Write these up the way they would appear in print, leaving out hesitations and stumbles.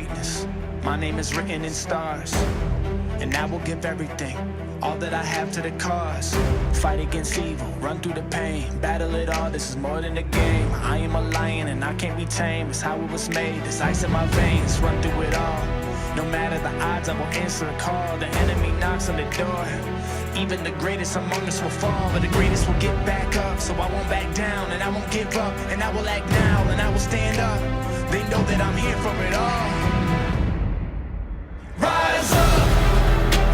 greatness. My name is written in stars, and I will give everything, all that I have to the cause. Fight against evil, run through the pain, battle it all, this is more than a game. I am a lion and I can't be tamed, it's how it was made, there's ice in my veins, run through it all. No matter the odds, I will answer a call. The enemy knocks on the door. Even the greatest among us will fall, but the greatest will get back up. So I won't back down, and I won't give up, and I will act now, and I will stand up. They know that I'm here for it all. Rise up,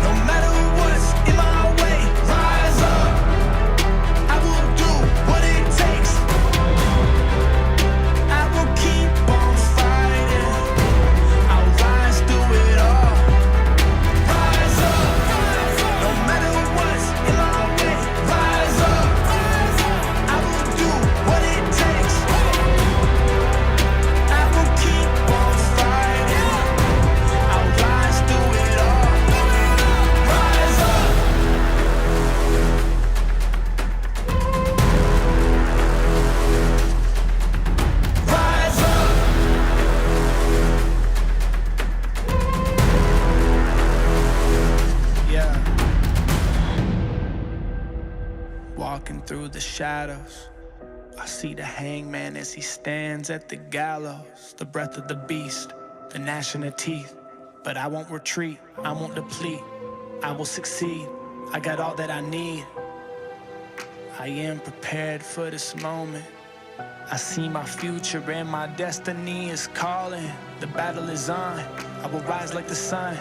no matter what's in my way. Rise up, I will do what it takes. I will keep on fighting. I'll rise through it all. Rise up, no matter what's in my way. Rise up, I will do what it takes. I will keep on fighting. I'll rise through it all. Rise up. Rise up. Yeah. Walking through the shadows, I see the hangman as he stands at the gallows. The breath of the beast, the gnashing of teeth. But I won't retreat, I won't deplete. I will succeed, I got all that I need. I am prepared for this moment. I see my future and my destiny is calling. The battle is on, I will rise like the sun.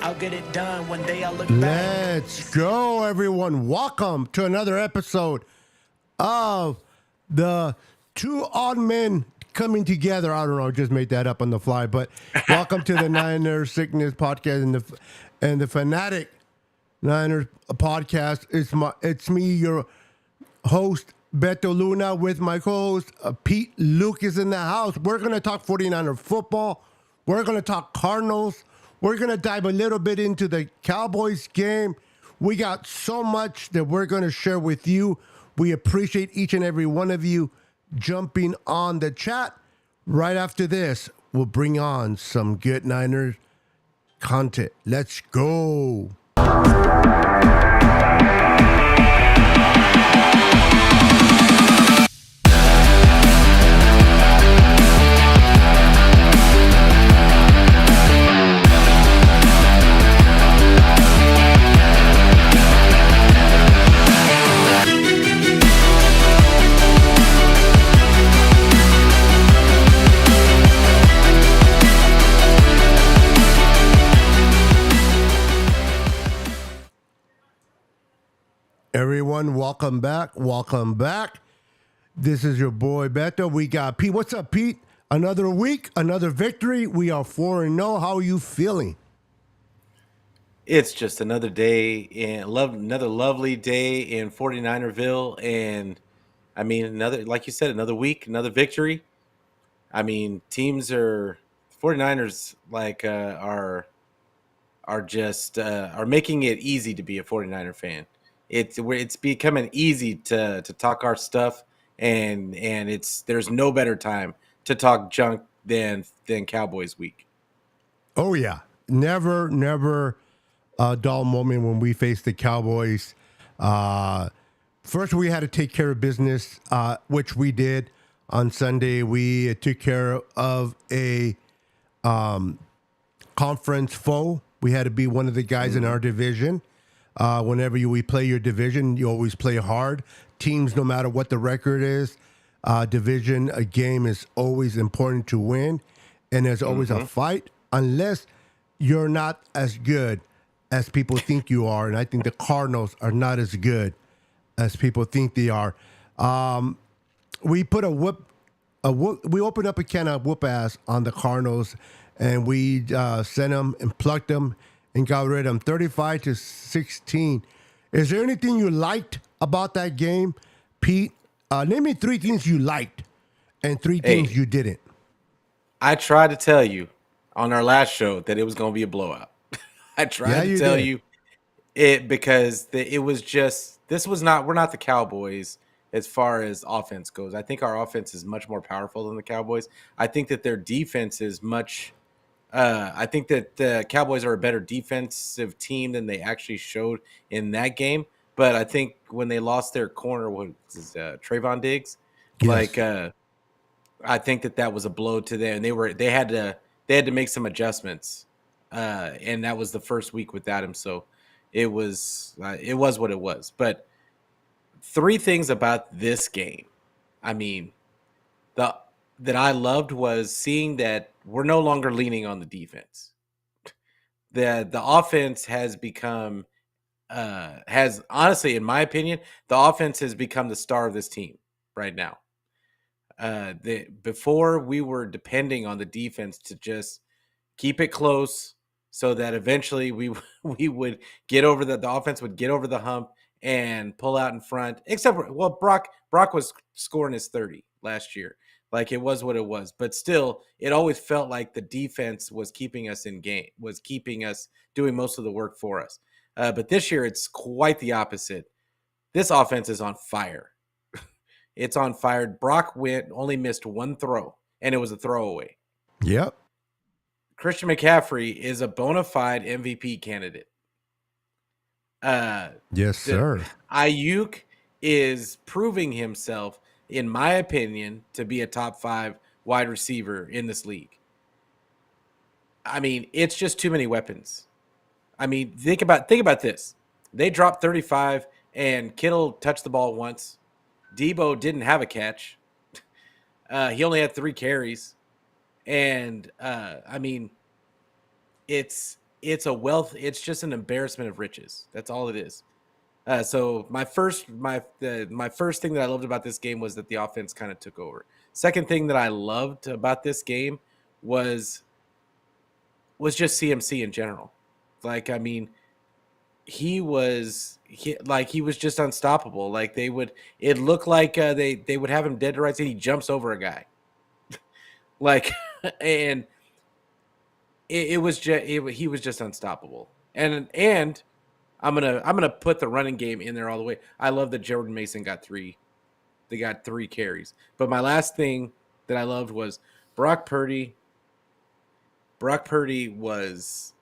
I'll get it done, one day I'll look back. Let's go, everyone. Welcome to another episode of the Two Odd Men Coming Together. I don't know, I just made that up on the fly, but welcome to the Niners Sickness Podcast and the Fanatic Niners Podcast. It's me, your host, Beto Luna, with my co-host, Pete Luke is in the house. We're going to talk 49er football. We're going to talk Cardinals. We're going to dive a little bit into the Cowboys game. We got so much that we're going to share with you. We appreciate each and every one of you jumping on the chat. Right after this, we'll bring on some good Niners content. Let's go. Everyone, welcome back. Welcome back. This is your boy Beto. We got Pete. What's up, Pete? Another week, another victory. We are 4-0. How are you feeling? It's just another day another lovely day in 49erville. And I mean, another, like you said, another week, another victory. I mean, teams are 49ers are making it easy to be a 49er fan. It's becoming easy to talk our stuff, and there's no better time to talk junk than Cowboys week. Oh yeah, never a dull moment when we face the Cowboys. First, we had to take care of business, which we did on Sunday. We took care of a conference foe. We had to be one of the guys in our division. Whenever we play your division, you always play hard. Teams, no matter what the record is, division, a game is always important to win. And there's always a fight, unless you're not as good as people think you are. And I think the Cardinals are not as good as people think they are. We put we opened up a can of whoop ass on the Cardinals, and we sent them and plucked them and got rid of them 35-16. Is there anything you liked about that game, Pete? Name me 3 things you liked and 3 things you didn't. I tried to tell you on our last show that it was going to be a blowout. I tried to tell you it because it was just, we're not the Cowboys as far as offense goes. I think our offense is much more powerful than the Cowboys. I think that their defense is much I think that the Cowboys are a better defensive team than they actually showed in that game. But I think when they lost their corner, Trayvon Diggs, like Yes. I think that was a blow to them. And they had to make some adjustments, and that was the first week without him. So it was what it was. But three things about this game, I mean, the that I loved was seeing that we're no longer leaning on the defense. The offense has honestly, in my opinion, the offense has become the star of this team right now. Before we were depending on the defense to just keep it close so that eventually we would get over the offense would get over the hump and pull out in front. Except for, well, Brock was scoring his 30 last year. Like, it was what it was. But still, it always felt like the defense was keeping us in game, was keeping us doing most of the work for us. But this year, it's quite the opposite. This offense is on fire. It's on fire. Brock only missed one throw, and it was a throwaway. Yep. Christian McCaffrey is a bona fide MVP candidate. Yes, sir. Ayuk is proving himself, in my opinion, to be a top 5 wide receiver in this league. I mean, it's just too many weapons. I mean, think about this. They dropped 35, and Kittle touched the ball once. Debo didn't have a catch. He only had 3 carries. And I mean, it's a wealth. It's just an embarrassment of riches. That's all it is. So my first thing that I loved about this game was that the offense kind of took over. Second thing that I loved about this game was just CMC in general. Like, I mean, he was just unstoppable. Like, it looked like they would have him dead to rights, and he jumps over a guy. Like, and he was just unstoppable. And I'm gonna put the running game in there all the way. I love that Jordan Mason got 3 carries. But my last thing that I loved was Brock Purdy. Brock Purdy was,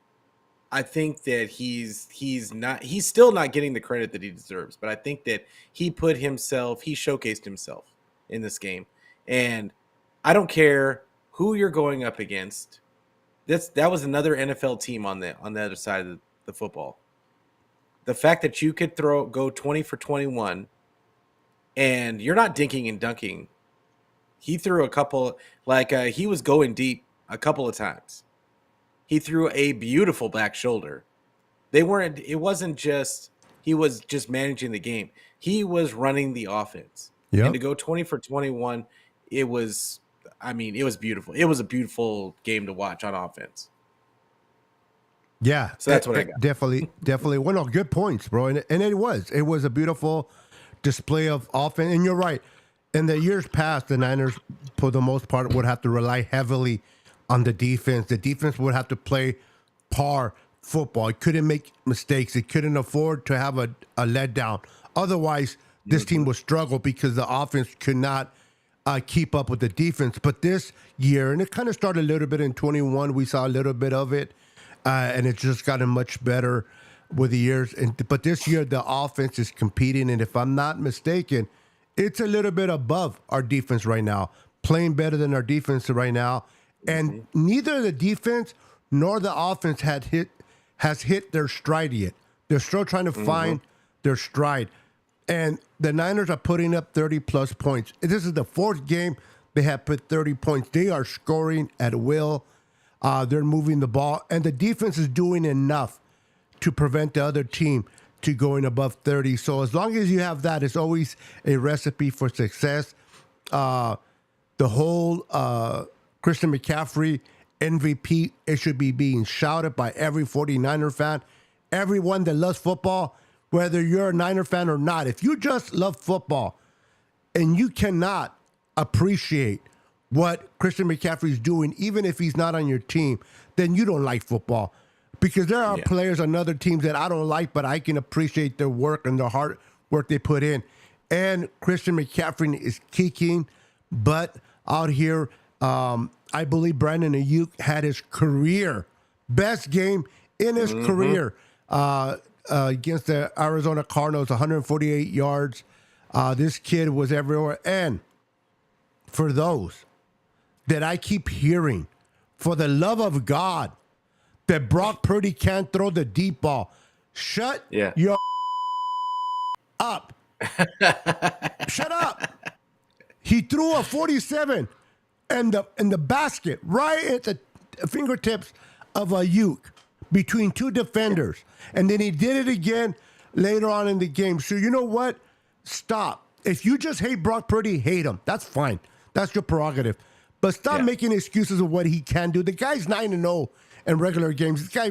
I think that he's still not getting the credit that he deserves, but I think that he showcased himself in this game. And I don't care who you're going up against. That was another NFL team on the other side of the football. The fact that you could go 20 for 21 and you're not dinking and dunking. He threw a couple, he was going deep a couple of times. He threw a beautiful back shoulder. It wasn't just, he was just managing the game. He was running the offense. Yep. And to go 20 for 21, it was beautiful. It was a beautiful game to watch on offense. Yeah. So that's what I got. Definitely. Well, no, good points, bro. And it was a beautiful display of offense. And you're right. In the years past, the Niners, for the most part, would have to rely heavily on the defense. The defense would have to play par football. It couldn't make mistakes. It couldn't afford to have a letdown. Otherwise, this team would struggle because the offense could not keep up with the defense. But this year, and it kind of started a little bit in 21, we saw a little bit of it, and it's just gotten much better with the years. But this year, the offense is competing, and if I'm not mistaken, it's a little bit above our defense right now, playing better than our defense right now. And neither the defense nor the offense has hit their stride yet. They're still trying to find their stride. And the Niners are putting up 30-plus points. This is the 4th game they have put 30 points. They are scoring at will. They're moving the ball. And the defense is doing enough to prevent the other team to going above 30. So as long as you have that, it's always a recipe for success. The whole Christian McCaffrey MVP, it should be being shouted by every 49er fan. Everyone that loves football, whether you're a Niner fan or not, if you just love football and you cannot appreciate what Christian McCaffrey is doing, even if he's not on your team, then you don't like football. Because there are players on other teams that I don't like, but I can appreciate their work and the hard work they put in. And Christian McCaffrey is kicking butt out here. I believe Brandon Ayuk had his career best game in his career against the Arizona Cardinals, 148 yards. This kid was everywhere. And for those that I keep hearing, for the love of God, that Brock Purdy can't throw the deep ball, shut your up. Shut up. He threw a 47 and the basket right at the fingertips of Ayuk between two defenders. And then he did it again later on in the game. So you know what? Stop. If you just hate Brock Purdy, hate him. That's fine. That's your prerogative. But stop making excuses of what he can do. The guy's 9-0 in regular games. This guy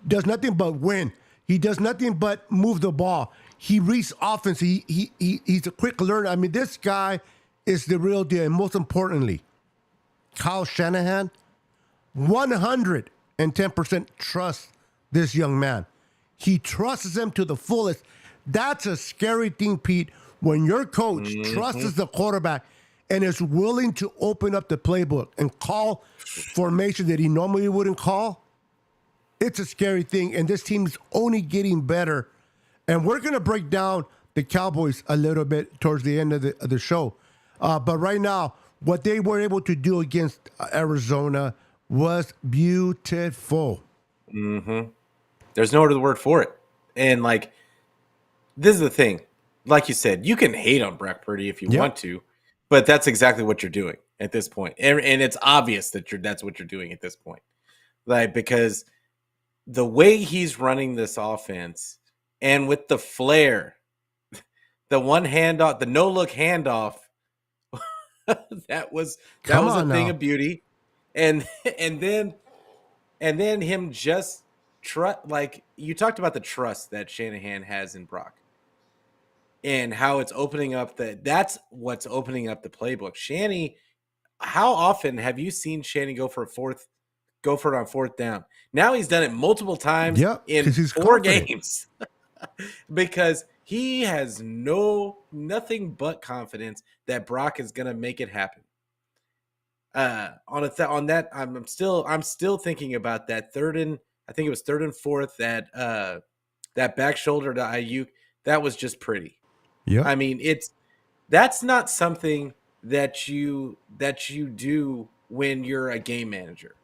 does nothing but win. He does nothing but move the ball. He reads offense. He's a quick learner. I mean, this guy is the real deal. And most importantly, Kyle Shanahan, 110% trusts this young man. He trusts him to the fullest. That's a scary thing, Pete, when your coach trusts the quarterback and is willing to open up the playbook and call formation that he normally wouldn't call. It's a scary thing, and this team's only getting better. And we're going to break down the Cowboys a little bit towards the end of the show. But right now, what they were able to do against Arizona was beautiful. There's no other word for it. And, like, this is the thing. Like you said, you can hate on Brock Purdy if you want to, but that's exactly what you're doing at this point. And it's obvious that that's what you're doing at this point. Like, because the way he's running this offense and with the flair, the one handoff, the no-look handoff, that was a thing of beauty. And then him just like you talked about the trust that Shanahan has in Brock and how it's opening up that's what's opening up the playbook. Shanny, how often have you seen Shanny go for it on fourth down? Now he's done it multiple times in 4 games because he has nothing but confidence that Brock is going to make it happen. On that, I'm still thinking about that I think it was 3rd and 4th that back shoulder to Ayuk. That was just pretty. Yeah, I mean, that's not something that you do when you're a game manager.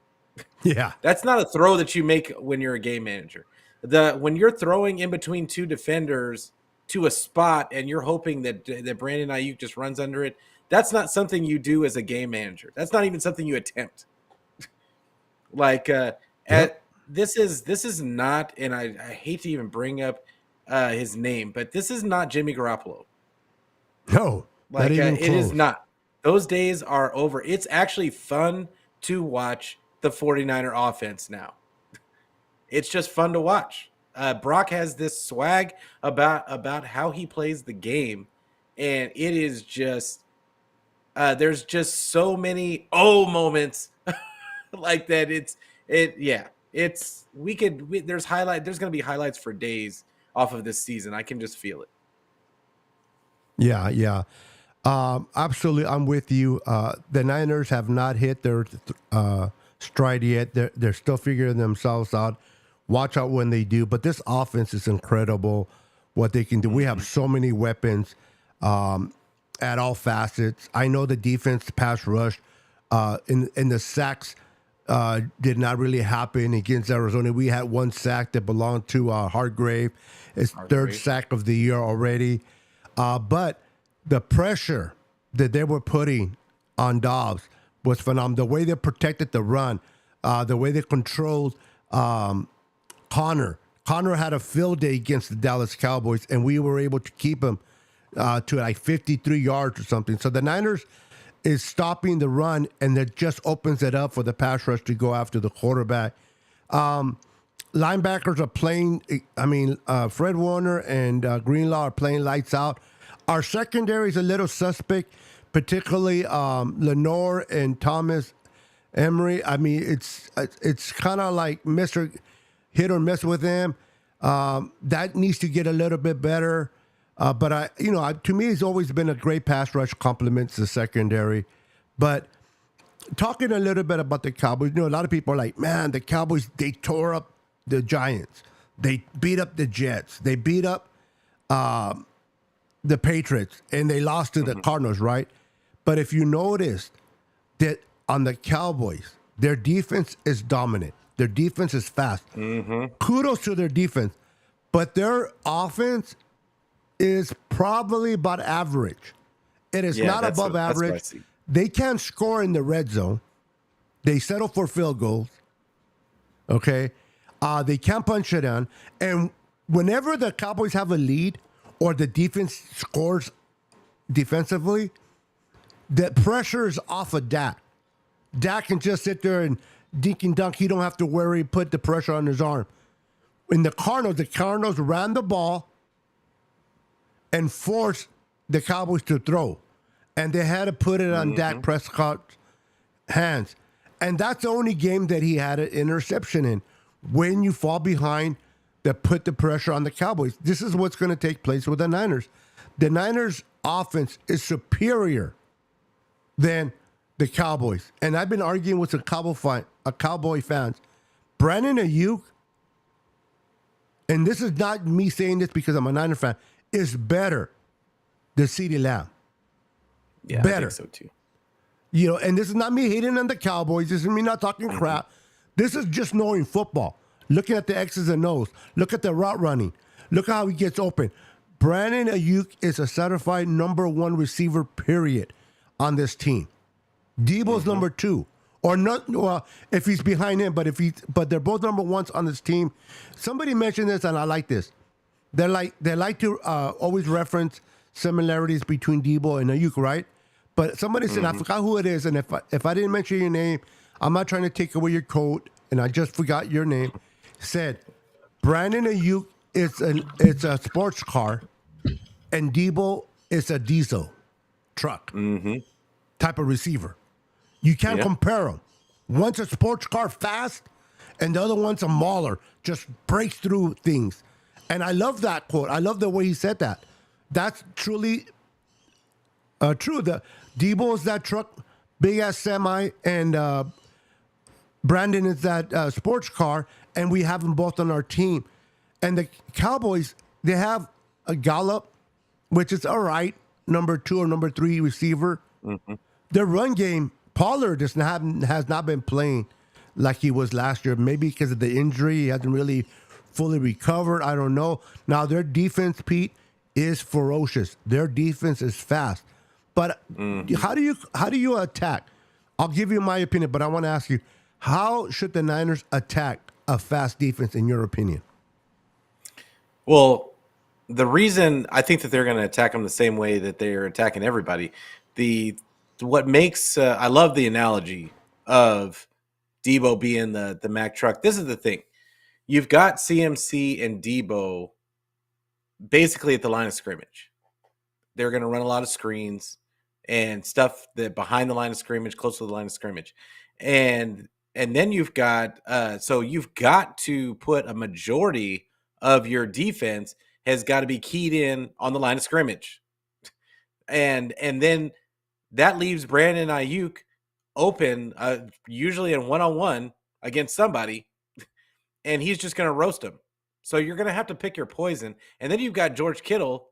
Yeah, that's not a throw that you make when you're a game manager. When you're throwing in between 2 defenders to a spot and you're hoping that Brandon Ayuk just runs under it, that's not something you do as a game manager. That's not even something you attempt. Like this is not, and I hate to even bring up his name, but this is not Jimmy Garoppolo. No, like it is not. Those days are over. It's actually fun to watch the 49er offense now. It's just fun to watch. Brock has this swag about how he plays the game, and it is just there's just so many moments like that. There's going to be highlights for days off of this season. I can just feel it. Yeah. Absolutely. I'm with you. The Niners have not hit their stride yet. They're still figuring themselves out. Watch out when they do. But this offense is incredible what they can do. We have so many weapons at all facets. I know the defense pass rush in the sacks did not really happen against Arizona. We had 1 sack that belonged to Hargrave. It's 3rd sack of the year already. But the pressure that they were putting on Dobbs was phenomenal. The way they protected the run, the way they controlled Connor. Connor had a field day against the Dallas Cowboys, and we were able to keep him to like 53 yards or something. So the Niners is stopping the run, and that just opens it up for the pass rush to go after the quarterback. Linebackers are playing. Fred Warner and Greenlaw are playing lights out. Our secondary is a little suspect, particularly Lenore and Thomas Emery. I mean, it's kind of like Mr. Hit or miss with them. That needs to get a little bit better. But to me, it's always been a great pass rush, complements the secondary. But talking a little bit about the Cowboys, a lot of people are like, man, the Cowboys, they tore up the Giants. They beat up the Jets. They beat up the Patriots, and they lost to the Cardinals, right? But if you noticed that on the Cowboys, their defense is dominant. Their defense is fast. Kudos to their defense. But their offense is probably about average. It is not above average. They can't score in the red zone. They settle for field goals. Okay? They can't punch it in. And whenever the Cowboys have a lead or the defense scores defensively, the pressure is off of Dak. Dak can just sit there and dink and dunk. He don't have to worry, put the pressure on his arm. In the Cardinals ran the ball and forced the Cowboys to throw. And they had to put it on Dak Prescott's hands. And that's the only game that he had an interception in. When you fall behind, that put the pressure on the Cowboys. This is what's going to take place with the Niners. The Niners' offense is superior than the Cowboys. And I've been arguing with a Cowboy fans. Brandon Ayuk, and this is not me saying this because I'm a Niner fan, is better than CeeDee Lamb. Yeah, better. I think so too. And this is not me hating on the Cowboys. This is me not talking crap. This is just knowing football. Looking at the X's and O's. Look at the route running. Look how he gets open. Brandon Ayuk is a certified number one receiver, period, on this team. Debo's number two. Or not, well, if he's behind him, but they're both number ones on this team. Somebody mentioned this, and I like this. They like to always reference similarities between Debo and Ayuk, right? But somebody said, I forgot who it is, and if I didn't mention your name, I'm not trying to take away your coat, and I just forgot your name. Said Brandon Ayuk it's a sports car, and Debo is a diesel truck type of receiver. You can't compare them. One's a sports car fast, and the other one's a mauler, just breaks through things. And I love that quote. I love the way he said that. That's truly true. The Debo is that truck, big ass semi, and Brandon is that sports car, and we have them both on our team. And the Cowboys, they have a Gallup, which is all right, number 2 or number 3 receiver. Their run game, Pollard has not been playing like he was last year. Maybe because of the injury, he hasn't really fully recovered. I don't know. Now their defense, Pete, is ferocious. Their defense is fast. But how do you attack? I'll give you my opinion, but I want to ask you, how should the Niners attack a fast defense in your opinion? Well, the reason I think that they're going to attack them the same way that they're attacking everybody, what makes I love the analogy of Debo being the Mack truck. This is the thing. You've got CMC and Debo basically at the line of scrimmage. They're going to run a lot of screens and stuff that behind the line of scrimmage, close to the line of scrimmage. And then you've got so you've got to put a majority of your defense has got to be keyed in on the line of scrimmage. And then that leaves Brandon Ayuk open, usually in one-on-one against somebody, and he's just going to roast him. So you're going to have to pick your poison. And then you've got George Kittle,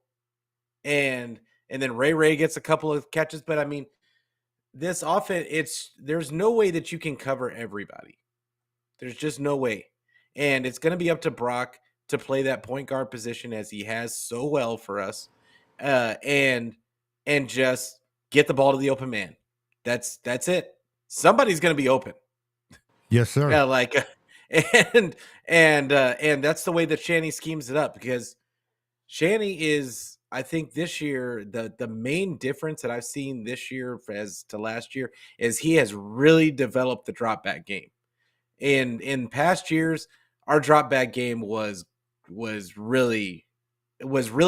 and then Ray gets a couple of catches. But, I mean, this offense, there's no way that you can cover everybody. There's just no way. And it's going to be up to Brock to play that point guard position as he has so well for us, and just get the ball to the open man. That's it. Somebody's going to be open. Yes, sir. Yeah, and that's the way that Shanny schemes it up, because Shanny is, I think this year, the main difference that I've seen this year as to last year is he has really developed the drop back game. In past years, our drop back game was really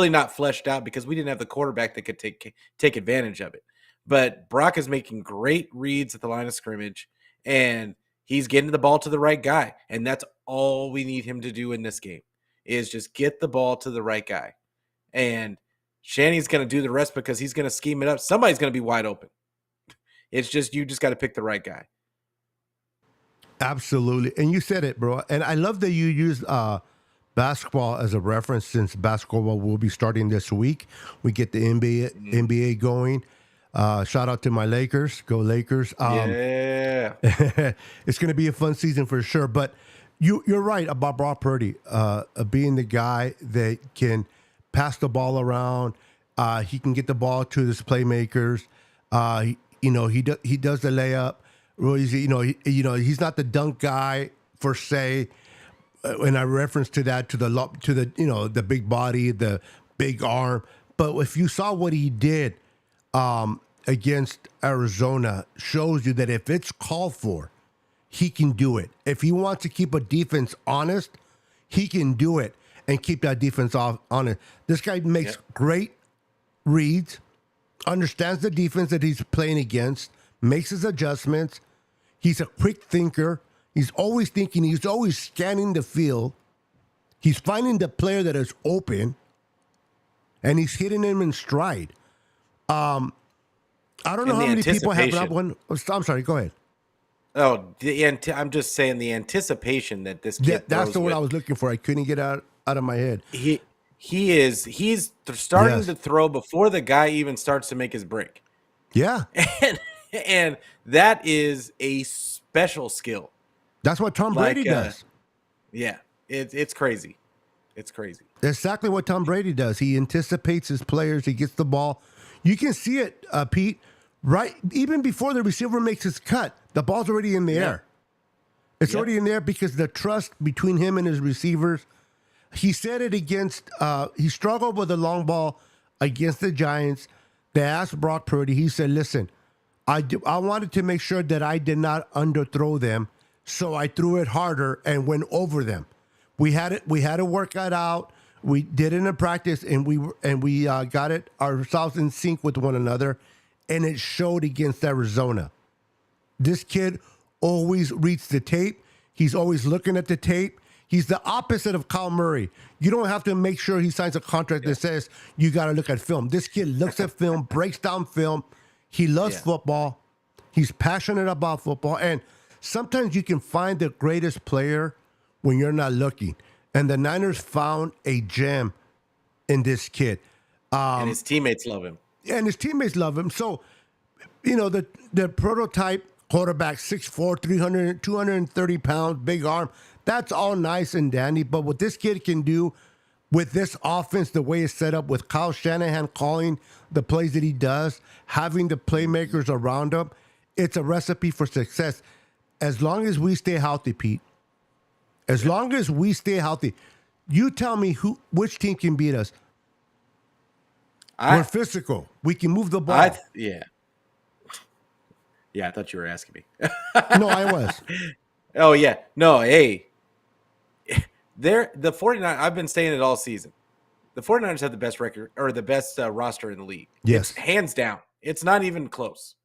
not fleshed out because we didn't have the quarterback that could take advantage of it. But Brock is making great reads at the line of scrimmage, and he's getting the ball to the right guy. And that's all we need him to do in this game, is just get the ball to the right guy. And Shanny's going to do the rest because he's going to scheme it up. Somebody's going to be wide open. It's just you just got to pick the right guy. Absolutely. And you said it, bro. And I love that you used basketball as a reference since basketball will be starting this week. We get the NBA going. Shout out to my Lakers. Go Lakers. Yeah. It's going to be a fun season for sure. But you're right about Brock Purdy being the guy that can pass the ball around. He can get the ball to his playmakers. He does the layup. Well, he's not the dunk guy per se. And I reference to that to the big body, the big arm. But if you saw what he did against Arizona, shows you that if it's called for, he can do it. If he wants to keep a defense honest, he can do it and keep that defense honest. This guy makes great reads, understands the defense that he's playing against, makes his adjustments. He's a quick thinker. He's always thinking. He's always scanning the field. He's finding the player that is open, and he's hitting him in stride. I don't know how many people have that one. I'm sorry. Go ahead. Oh, I'm just saying the anticipation that this kid that's the word I was looking for. I couldn't get out of my head. He's starting to throw before the guy even starts to make his break. Yeah. And that is a special skill. That's what Tom Brady does. Yeah. It's crazy. It's crazy. Exactly what Tom Brady does. He anticipates his players. He gets the ball. You can see it, Pete, right? Even before the receiver makes his cut, the ball's already in the air. It's already in there because the trust between him and his receivers. He said it against, he struggled with the long ball against the Giants. They asked Brock Purdy. He said, listen, I wanted to make sure that I did not underthrow them, so I threw it harder and went over them. We had to work that out. We did it in practice, and we got it ourselves in sync with one another, and it showed against Arizona. This kid always reads the tape. He's always looking at the tape. He's the opposite of Kyle Murray. You don't have to make sure he signs a contract that says you got to look at film. This kid looks at film, breaks down film. He loves football. He's passionate about football. And sometimes you can find the greatest player when you're not looking. And the Niners found a gem in this kid. And his teammates love him. And his teammates love him. So, the prototype quarterback, 6'4", 230 pounds, big arm, that's all nice and dandy. But what this kid can do with this offense, the way it's set up, with Kyle Shanahan calling the plays that he does, having the playmakers around him, it's a recipe for success. As long as we stay healthy, Pete. As long as we stay healthy. You tell me which team can beat us. We're physical. We can move the ball. Yeah, I thought you were asking me. No, I was. Oh, yeah. No, hey. The 49ers, I've been saying it all season. The 49ers have the best record or the best roster in the league. Yes. It's hands down. It's not even close.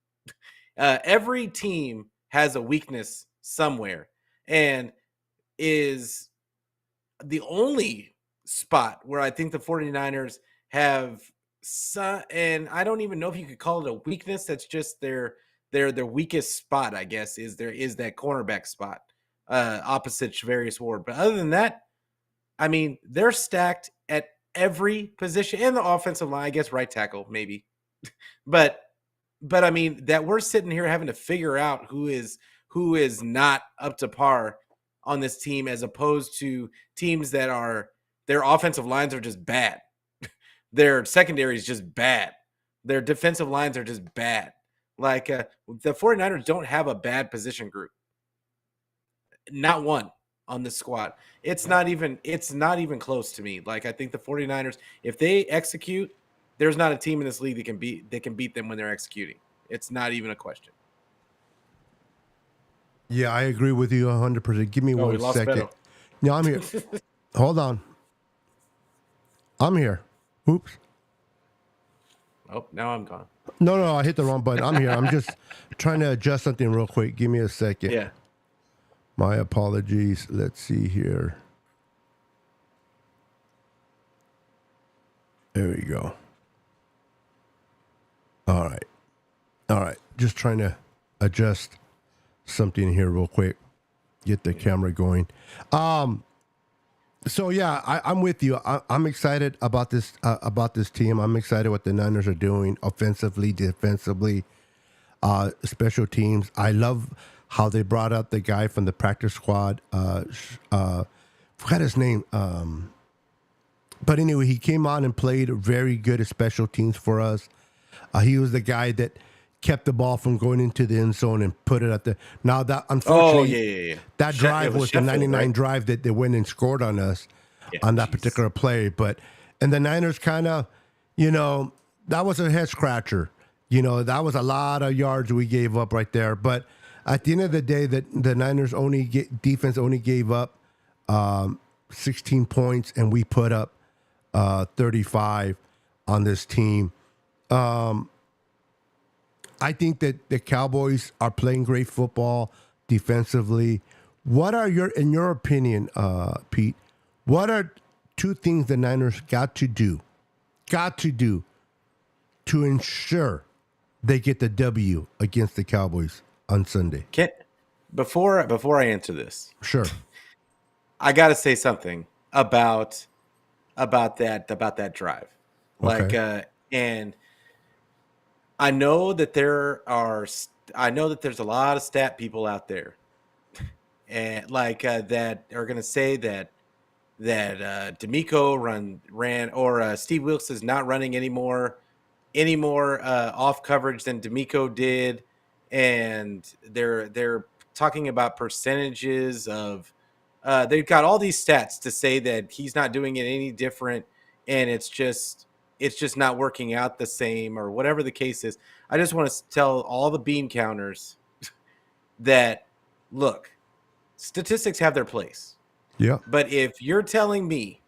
Every team has a weakness somewhere and is the only spot where I think the 49ers have and I don't even know if you could call it a weakness. That's just their weakest spot, I guess, is that cornerback spot opposite Shavarius Ward. But other than that, I mean, they're stacked at every position and the offensive line, I guess right tackle maybe. but I mean, that we're sitting here having to figure out who is not up to par on this team as opposed to teams that their offensive lines are just bad. Their secondary is just bad. Their defensive lines are just bad. Like the 49ers don't have a bad position group. Not one on this squad. It's not even close to me. Like I think the 49ers, if they execute, there's not a team in this league that can beat them when they're executing. It's not even a question. Yeah, I agree with you 100%. Give me 1 second. Beto. No, I'm here. Hold on. I'm here. Oops. Oh, now I'm gone. No, I hit the wrong button. I'm here. I'm just trying to adjust something real quick. Give me a second. Yeah. My apologies. Let's see here. There we go. All right. just trying to adjust something here real quick. Get the camera going. So yeah, I'm with you. I'm excited about this team. I'm excited what the Niners are doing offensively, defensively, special teams. I love how they brought up the guy from the practice squad. Forgot his name. But anyway, he came on and played very good at special teams for us. He was the guy that kept the ball from going into the end zone and put it at the. Now that unfortunately, that drive was the 99 drive that they went and scored on us on that particular play. But and the Niners kind of, that was a head scratcher. That was a lot of yards we gave up right there. But at the end of the day, the Niners defense only gave up 16 points, and we put up 35 on this team. I think that the Cowboys are playing great football defensively. What are in your opinion, Pete, what are two things the Niners got to do to ensure they get the W against the Cowboys on Sunday? Before I answer this, sure, I got to say something about that drive. Okay. And I know that there's a lot of stat people out there, and that are going to say that D'Amico ran or Steve Wilkes is not running any more off coverage than D'Amico did, and they're talking about percentages of. They've got all these stats to say that he's not doing it any different, and it's just not working out the same, or whatever the case is. I just want to tell all the bean counters that, look, statistics have their place. Yeah. But if you're telling me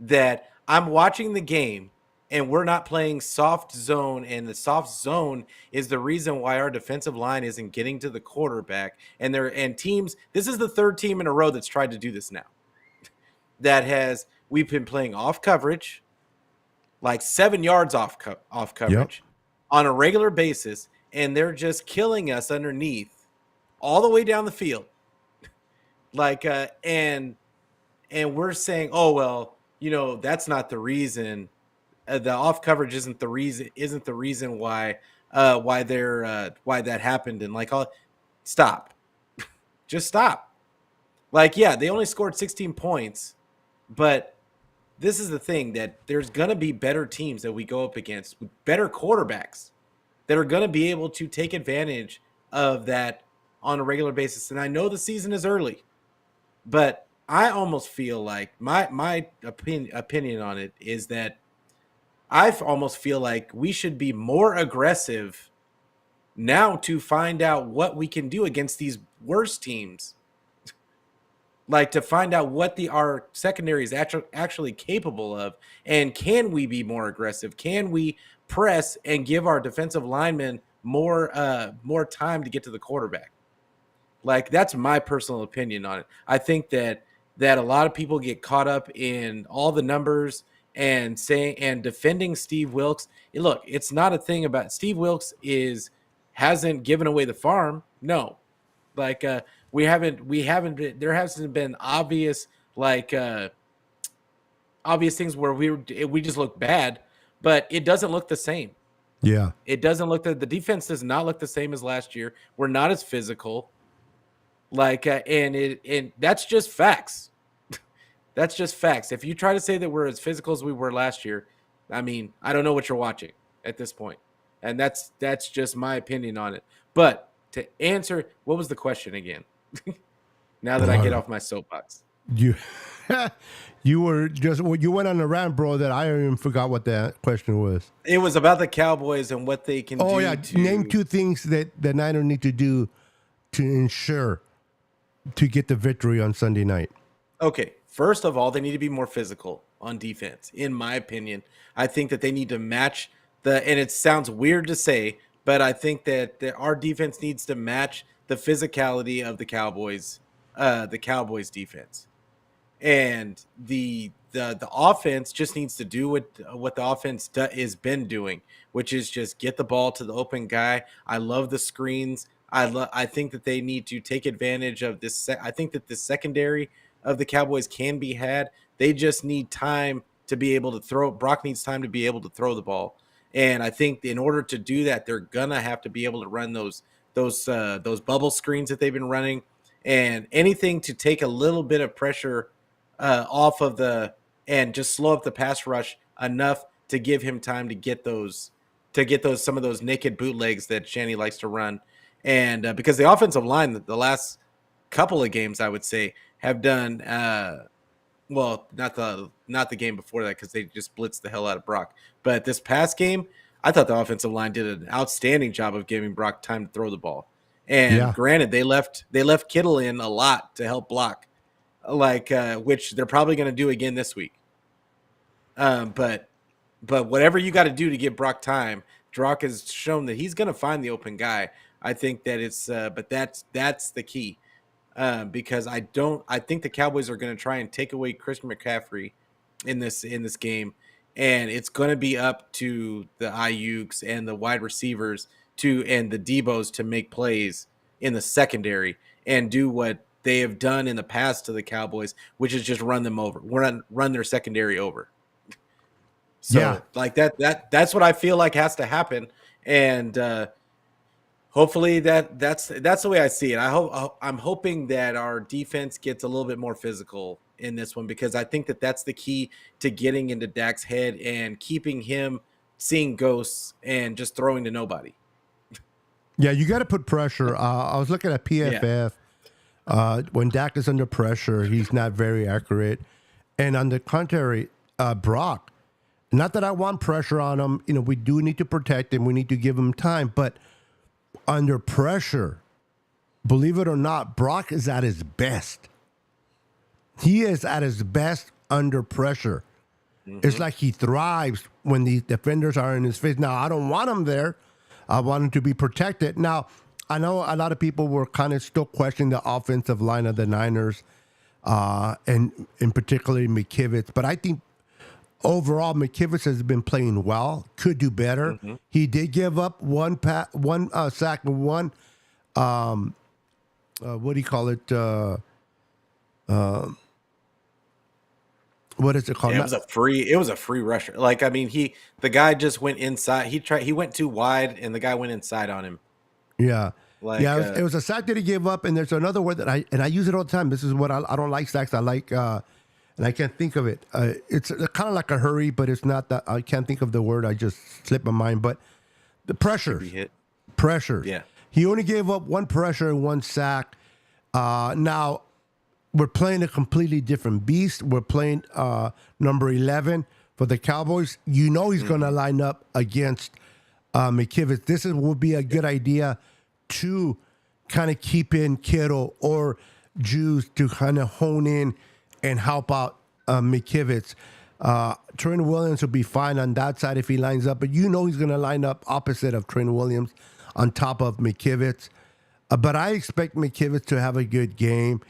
that I'm watching the game and we're not playing soft zone, and the soft zone is the reason why our defensive line isn't getting to the quarterback, and teams, this is the third team in a row that's tried to do this now. We've been playing off coverage, like 7 yards off coverage on a regular basis, and they're just killing us underneath all the way down the field. And we're saying, oh, well, that's not the reason. The off coverage isn't the reason why that happened. And stop, just stop. They only scored 16 points, but this is the thing, that there's going to be better teams that we go up against with better quarterbacks that are going to be able to take advantage of that on a regular basis. And I know the season is early, but I almost feel like my opinion on it is that I almost feel like we should be more aggressive now to find out what we can do against these worse teams. To find out what our secondary is actually capable of, and can we be more aggressive? Can we press and give our defensive linemen more time to get to the quarterback? That's my personal opinion on it. I think that a lot of people get caught up in all the numbers and defending Steve Wilkes. Look, it's not a thing about Steve Wilkes hasn't given away the farm. No, there hasn't been obvious things where we just look bad, but it doesn't look the same. Yeah, it doesn't look the defense does not look the same as last year. We're not as physical. And that's just facts. That's just facts. If you try to say that we're as physical as we were last year, I mean, I don't know what you're watching at this point. And that's just my opinion on it. But to answer, what was the question again? Now that I get off my soapbox. You went on a rant, bro, that I even forgot what that question was. It was about the Cowboys and what they can do. Oh, yeah. Name two things that the Niners need to do to ensure to get the victory on Sunday night. Okay. First of all, they need to be more physical on defense, in my opinion. I think that they need to match and it sounds weird to say, but I think that our defense needs to match the physicality of the Cowboys defense. and the offense just needs to do what the offense has been doing, which is just get the ball to the open guy. I love the screens. I think that they need to take advantage of this. I think that the secondary of the Cowboys can be had. They just need time to be able to throw. Brock needs time to be able to throw the ball, and I think in order to do that, they're gonna have to be able to run those bubble screens that they've been running, and anything to take a little bit of pressure off of and just slow up the pass rush enough to give him time to get some of those naked bootlegs that Shanny likes to run. And because the offensive line, the last couple of games, I would say, have done well, not the game before that because they just blitzed the hell out of Brock. But this past game, I thought the offensive line did an outstanding job of giving Brock time to throw the ball. And granted, they left Kittle in a lot to help block, which they're probably going to do again this week. But whatever you got to do to give Brock time, Brock has shown that he's going to find the open guy. I think that but that's the key, because I think the Cowboys are going to try and take away Christian McCaffrey in this game, and it's going to be up to the Ayuks and the wide receivers and the Debos to make plays in the secondary and do what they have done in the past to the Cowboys, which is just run them over, run their secondary over. So that's what I feel like has to happen, and hopefully that's the way I see it. I'm hoping that our defense gets a little bit more physical in this one, because I think that that's the key to getting into Dak's head and keeping him seeing ghosts and just throwing to nobody. Yeah, you got to put pressure. I was looking at PFF. When Dak is under pressure, he's not very accurate. And on the contrary, Brock, not that I want pressure on him. We do need to protect him. We need to give him time. But under pressure, believe it or not, Brock is at his best. He is at his best under pressure. Mm-hmm. It's like he thrives when the defenders are in his face. Now, I don't want him there. I want him to be protected. Now, I know a lot of people were kind of still questioning the offensive line of the Niners, and in particularly McKivitz. But I think overall, McKivitz has been playing well. Could do better. Mm-hmm. He did give up one sack and one. What do you call it? What is it called? Yeah, it was a free rusher. The guy just went inside. He went too wide, and the guy went inside on him. Yeah. It was a sack that he gave up, and there's another word that I use it all the time. This is what I don't like sacks. I like, and I can't think of it. It's kind of like a hurry, but it's not that. I can't think of the word. I just slipped my mind. But the pressure. Yeah. He only gave up one pressure and one sack. Now, we're playing a completely different beast. We're playing number 11 for the Cowboys. He's going to line up against McKivitz. This would be a good idea to kind of keep in Kittle or Juice to kind of hone in and help out McKivitz. Trent Williams will be fine on that side if he lines up, but he's going to line up opposite of Trent Williams on top of McKivitz. But I expect McKivitz to have a good game.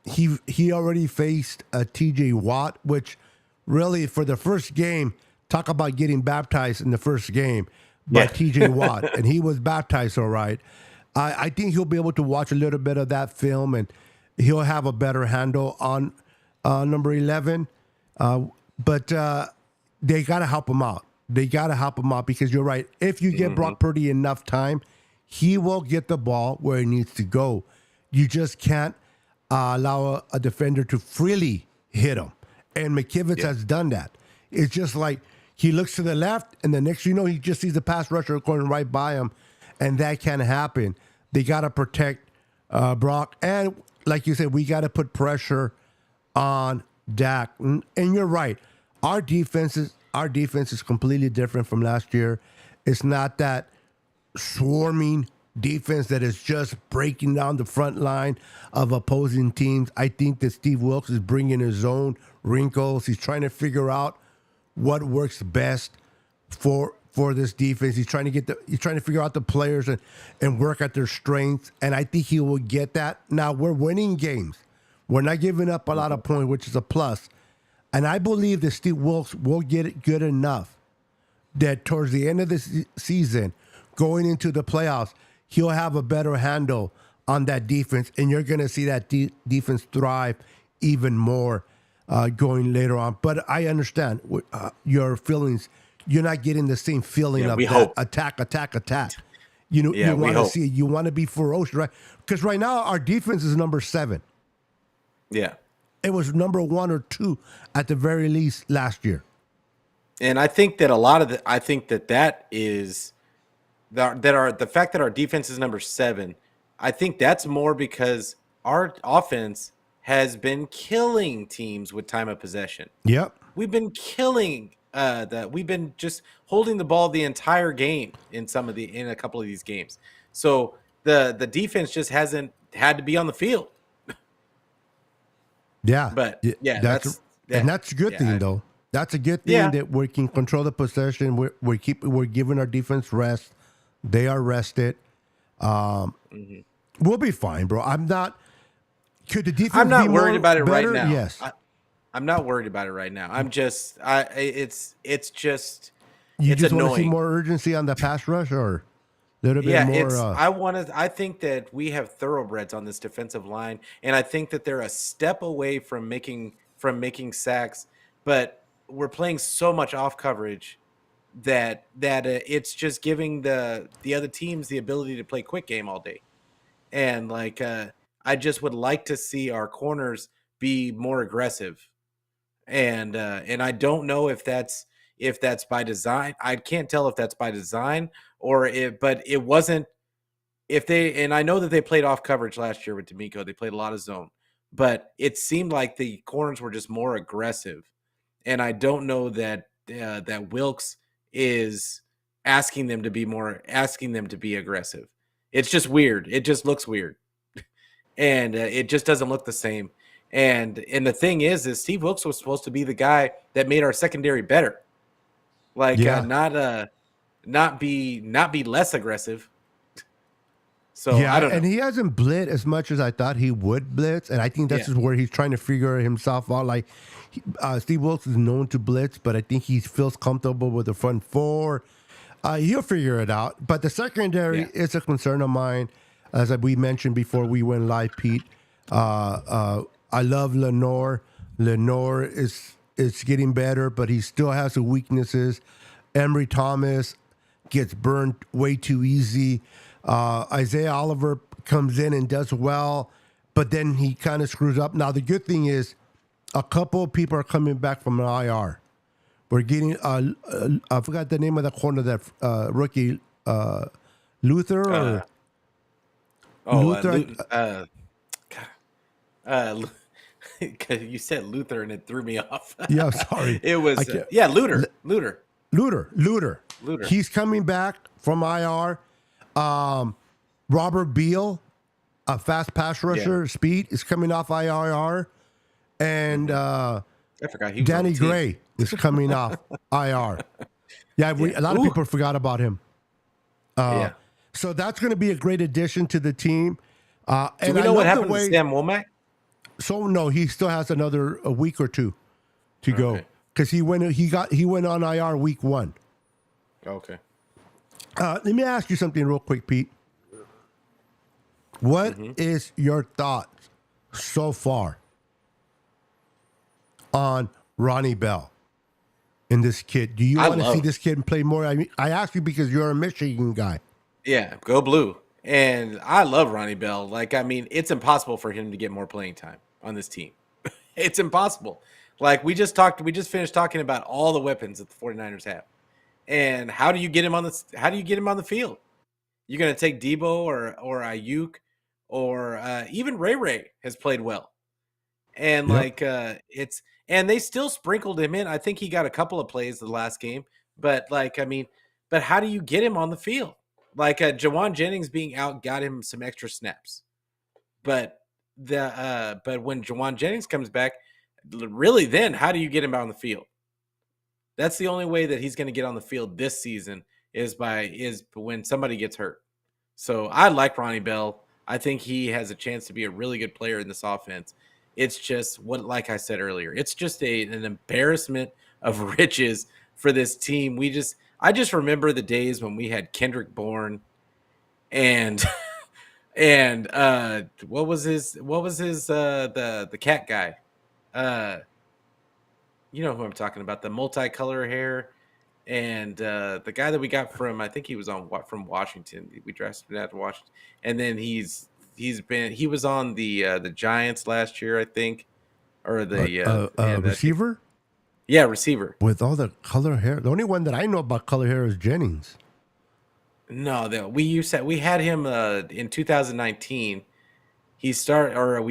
He already faced TJ Watt, which really for the first game, talk about getting baptized in the first game by TJ Watt, and he was baptized all right. I think he'll be able to watch a little bit of that film, and he'll have a better handle on number 11. But they got to help him out. Because you're right. If you get Brock Purdy enough time, he will get the ball where it needs to go. You just can't allow a defender to freely hit him. And McKivitz has done that. It's just like he looks to the left, and the next he just sees the pass rusher going right by him, and that can't happen. They got to protect Brock. And like you said, we got to put pressure on Dak. And you're right. Our defense is completely different from last year. It's not that swarming defense that is just breaking down the front line of opposing teams. I think that Steve Wilkes is bringing his own wrinkles. He's trying to figure out what works best for this defense. He's trying to figure out the players and work at their strengths. And I think he will get that. Now we're winning games. We're not giving up a lot of points, which is a plus. And I believe that Steve Wilkes will get it good enough that towards the end of the season, going into the playoffs, he'll have a better handle on that defense, and you're going to see that defense thrive even more going later on. But I understand your feelings. You're not getting the same feeling of that attack. You want to see, you want to be ferocious, right? Because right now our defense is number 7. Yeah. It was number 1 or 2 at the very least last year. And I think that that is the fact that our defense is number 7. I think that's more because our offense has been killing teams with time of possession. Yep. We've been killing we've been just holding the ball the entire game in a couple of these games. So the defense just hasn't had to be on the field. Yeah. But that's a good thing though. That's a good thing that we can control the possession. We're giving our defense rest. They are rested. We'll be fine, bro. Could the defense I'm not be worried about it better? right now. Yes. I'm not worried about it right now. I'm just it's just You it's just annoying. want to see more urgency on the pass rush, or a little bit more. I think that we have thoroughbreds on this defensive line, and I think that they're a step away from making sacks, but we're playing so much off coverage that it's just giving the other teams the ability to play quick game all day. And I just would like to see our corners be more aggressive. And I don't know if that's by design. I can't tell if that's by design but it wasn't. And I know that they played off coverage last year with D'Amico. They played a lot of zone, but it seemed like the corners were just more aggressive. And I don't know that Wilkes is asking them to be aggressive. It's just weird. It just looks weird, and it just doesn't look the same. And the thing is Steve Wilkes was supposed to be the guy that made our secondary better, not be less aggressive. So I don't know. And he hasn't blitzed as much as I thought he would blitz, and I think that's just where he's trying to figure himself out. Like Steve Wilkes is known to blitz, but I think he feels comfortable with the front 4. He'll figure it out. But the secondary is a concern of mine, as we mentioned before we went live, Pete. I love Lenore. Lenore is getting better, but he still has the weaknesses. Emery Thomas gets burned way too easy. Isaiah Oliver comes in and does well, but then he kind of screws up. Now, the good thing is a couple of people are coming back from an IR. We're getting, I forgot the name of the corner, that rookie, Luther? Luther? You said Luther and it threw me off. Yeah, sorry. It was, Luther. He's coming back from IR. Robert Beal, a fast pass rusher, speed, is coming off IR. And I forgot he was Danny Gray is coming off IR. A lot of people forgot about him. So that's going to be a great addition to the team. Do we know what happened to Sam Womack? So no, he still has a week or 2 to go, because he went on IR week 1. Okay. Let me ask you something real quick, Pete. What is your thoughts so far on Ronnie Bell and this kid? Do you want to see this kid play more? I mean, I ask you because you're a Michigan guy. Yeah, go blue. And I love Ronnie Bell. It's impossible for him to get more playing time on this team. It's impossible. We just finished talking about all the weapons that the 49ers have. And how do you get him on the field? You're going to take Debo or Ayuk, or even Ray has played well. And and they still sprinkled him in. I think he got a couple of plays the last game, but but how do you get him on the field? Jawan Jennings being out got him some extra snaps. But when Jawan Jennings comes back, really then how do you get him out on the field? That's the only way that he's going to get on the field this season is when somebody gets hurt. So I like Ronnie Bell. I think he has a chance to be a really good player in this offense. It's just like I said earlier, it's just an embarrassment of riches for this team. I just remember the days when we had Kendrick Bourne and and what was his the cat guy, you know who I'm talking about, the multicolor hair, and the guy that we got from, I think he was from Washington. We drafted him out of Washington, and then he was on the Giants last year, I think, or Receiver yeah, receiver. with all the color hair. The only one that I know about color hair is Jennings. No, we had him in 2019. We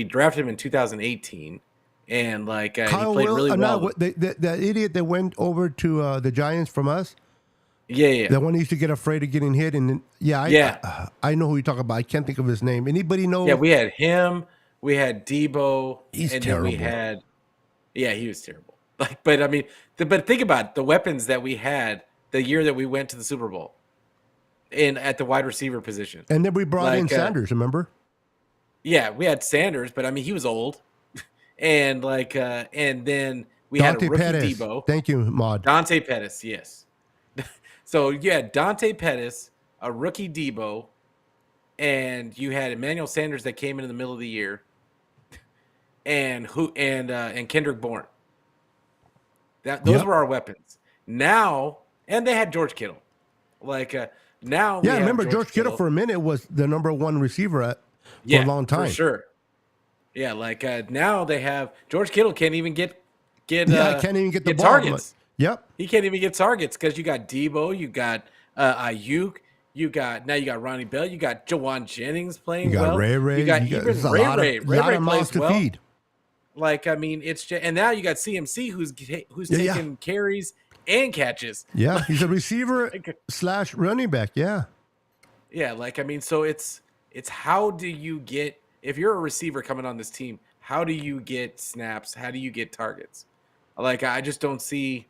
drafted him in 2018, and he played really well. That idiot that went over to the Giants from us. Yeah. The one who used to get afraid of getting hit, and I know who you talk about. I can't think of his name. Anybody know? Yeah, we had him. We had Debo. He's and terrible. Then he was terrible. But I mean, but think about the weapons that we had the year that we went to the Super Bowl, at the wide receiver position. And then we brought in Sanders. Remember? Yeah, we had Sanders, but I mean, he was old, and and then we Dante had a rookie Pettis. Debo. Thank you, Maud. Dante Pettis, yes. So you had Dante Pettis, a rookie Debo, and you had Emmanuel Sanders that came in the middle of the year, and Kendrick Bourne. Those were our weapons. Now, and they had George Kittle. Now, yeah, remember George Kittle for a minute was the number one receiver for a long time. For sure. Yeah, now they have George Kittle can't even get can't even get the ball. Targets. Yep. He can't even get targets because you got Debo, you got Ayuk, you got Ronnie Bell, you got Jawan Jennings playing well. You got Ray. You got even Ray. Ray plays to well. Feed. I mean, it's just, and now you got CMC who's taking carries and catches. Yeah, he's a receiver / running back. Yeah. Yeah, I mean, so it's how do you get, if you're a receiver coming on this team, how do you get snaps? How do you get targets? I just don't see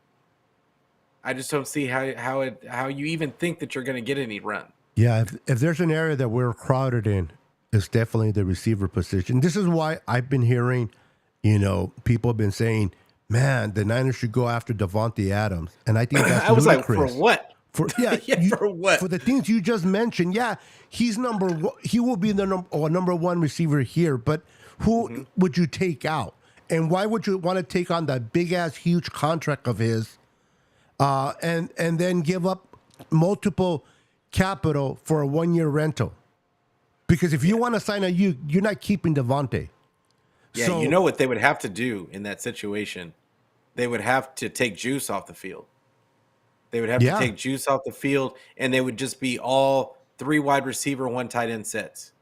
how you even think that you're going to get any run. Yeah, if there's an area that we're crowded in, it's definitely the receiver position. This is why I've been hearing, people have been saying, man, the Niners should go after Davante Adams. And I think that's I was ludicrous. For what? For what? For the things you just mentioned, he's number one. He will be the number one receiver here. But who would you take out? And why would you want to take on that big ass huge contract of his, and then give up multiple capital for a 1-year rental? Because if you want to sign you're not keeping Davante. Yeah, so, you know what they would have to do in that situation? They would have to take Juice off the field. They would have to take Juice off the field, and they would just be all 3 wide receiver, 1 tight end sets,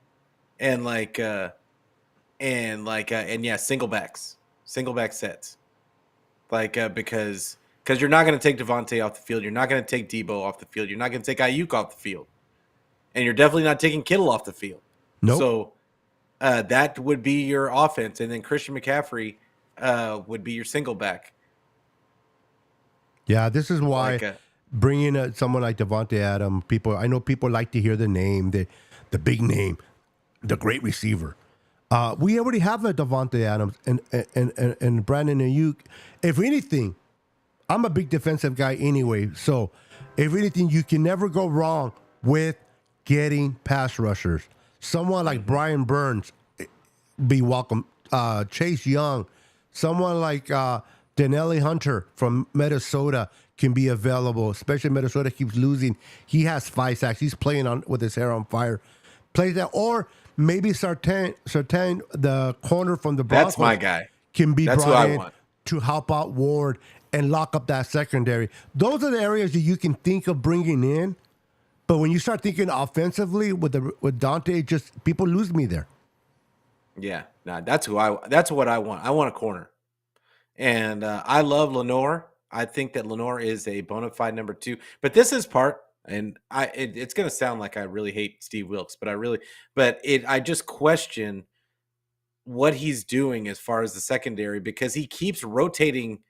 and single back sets, because you're not going to take Davante off the field, you're not going to take Debo off the field, you're not going to take Ayuk off the field, and you're definitely not taking Kittle off the field. Nope. So that would be your offense, and then Christian McCaffrey would be your single back. Yeah, this is why bringing someone like Davante Adams, I know people like to hear the name, the big name, the great receiver. We already have a Davante Adams and Brandon Ayuk. If anything, I'm a big defensive guy anyway, so if anything, you can never go wrong with getting pass rushers. Someone like Brian Burns, be welcome. Chase Young, someone like Denelli Hunter from Minnesota can be available, especially Minnesota keeps losing. He has 5 sacks. He's playing on with his hair on fire. Plays that, or maybe Sartain, the corner from the Broncos. That's my guy. Can be brought in to help out Ward and lock up that secondary. Those are the areas that you can think of bringing in. But when you start thinking offensively with Dante, just people lose me there. Yeah, that's what I want. I want a corner. And I love Lenore. I think that Lenore is a bona fide number 2. But this is part, and it's going to sound like I really hate Steve Wilkes, but I just question what he's doing as far as the secondary, because he keeps rotating.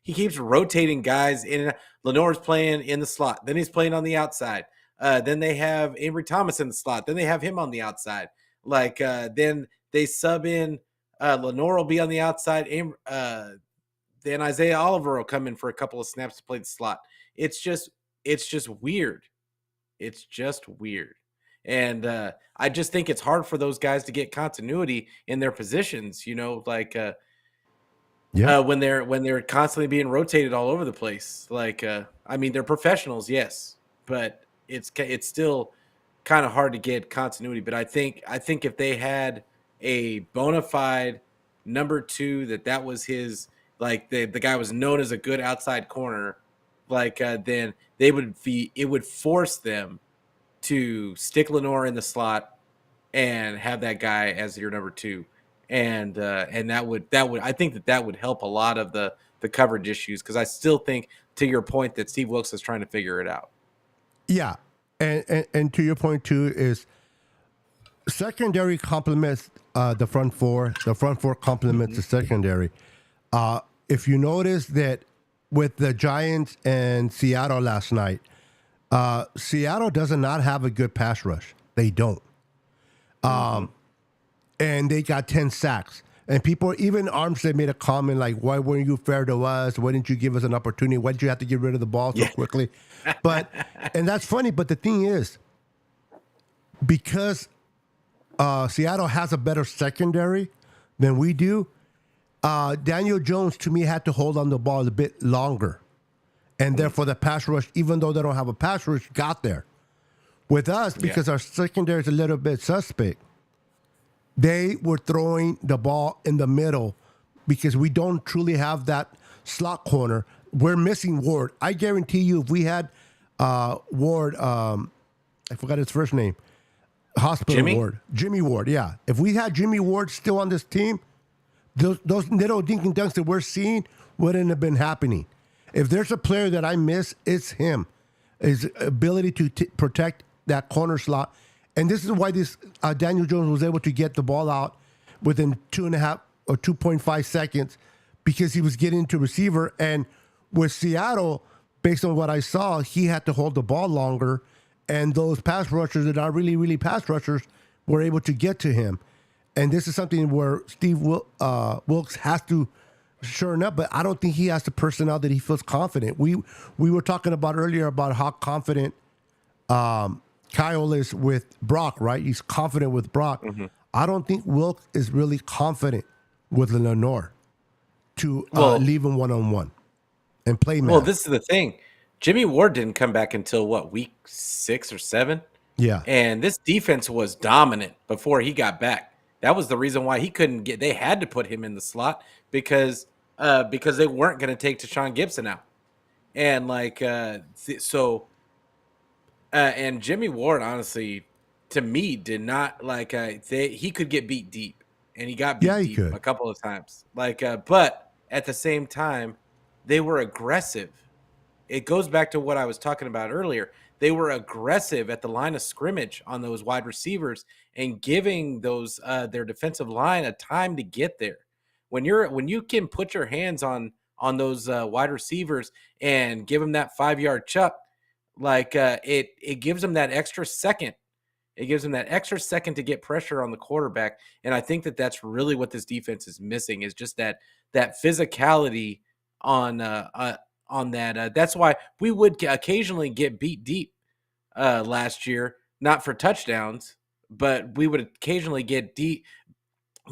He keeps rotating guys in. Lenore's playing in the slot, then he's playing on the outside. Then they have Avery Thomas in the slot, then they have him on the outside. Then they sub in Lenore will be on the outside. Then Isaiah Oliver will come in for a couple of snaps to play the slot. It's just weird. It's just weird. And I just think it's hard for those guys to get continuity in their positions, like when they're constantly being rotated all over the place. Like I mean, they're professionals, yes, but it's still kind of hard to get continuity. But I think if they had a bona fide number two, that was his, like the guy was known as a good outside corner, like then it would force them to stick Lenore in the slot and have that guy as your number two. And that would I think that would help a lot of the coverage issues, because I still think, to your point, that Steve Wilkes is trying to figure it out. Yeah. And to your point too, is secondary complements the front four. The front four complements the secondary. If you notice that with the Giants and Seattle last night, Seattle does not have a good pass rush. They don't. And they got 10 sacks. And people, even Armstead made a comment like, why weren't you fair to us? Why didn't you give us an opportunity? Why did you have to get rid of the ball so quickly? But, and that's funny, but the thing is, because Seattle has a better secondary than we do, Daniel Jones, to me, had to hold on the ball a bit longer. And therefore, the pass rush, even though they don't have a pass rush, got there. With us, because our secondary is a little bit suspect, they were throwing the ball in the middle because we don't truly have that slot corner. We're missing Ward. I guarantee you, if we had Ward, I forgot his first name, Jimmy Ward, yeah. If we had Jimmy Ward still on this team, those little dink and dunks that we're seeing wouldn't have been happening. If there's a player that I miss, it's him. His ability to protect that corner slot. And this is why this Daniel Jones was able to get the ball out within 2.5 or 2.5 seconds, because he was getting to receiver. And with Seattle, based on what I saw, he had to hold the ball longer. And those pass rushers that are really, really pass rushers were able to get to him. And this is something where Steve Wilkes has to shorten up, but I don't think he has the personnel that he feels confident. We were talking about earlier about how confident Kyle is with Brock, right? He's confident with Brock. Mm-hmm. I don't think Wilkes is really confident with Lenore to leave him one-on-one and play man. Well, this is the thing. Jimmy Ward didn't come back until, week 6 or 7? Yeah. And this defense was dominant before he got back. That was the reason why he couldn't get – they had to put him in the slot because they weren't going to take Tashawn Gibson out. And, and Jimmy Ward, honestly, to me, did not he could get beat deep, and he got beat deep a couple of times. But at the same time, they were aggressive. It goes back to what I was talking about earlier. They were aggressive at the line of scrimmage on those wide receivers and giving those their defensive line a time to get there. When you can put your hands on those wide receivers and give them that 5-yard chuck. It gives them that extra second. It gives them that extra second to get pressure on the quarterback, and I think that's really what this defense is missing, is just that physicality on that. That's why we would occasionally get beat deep last year, not for touchdowns, but we would occasionally get beat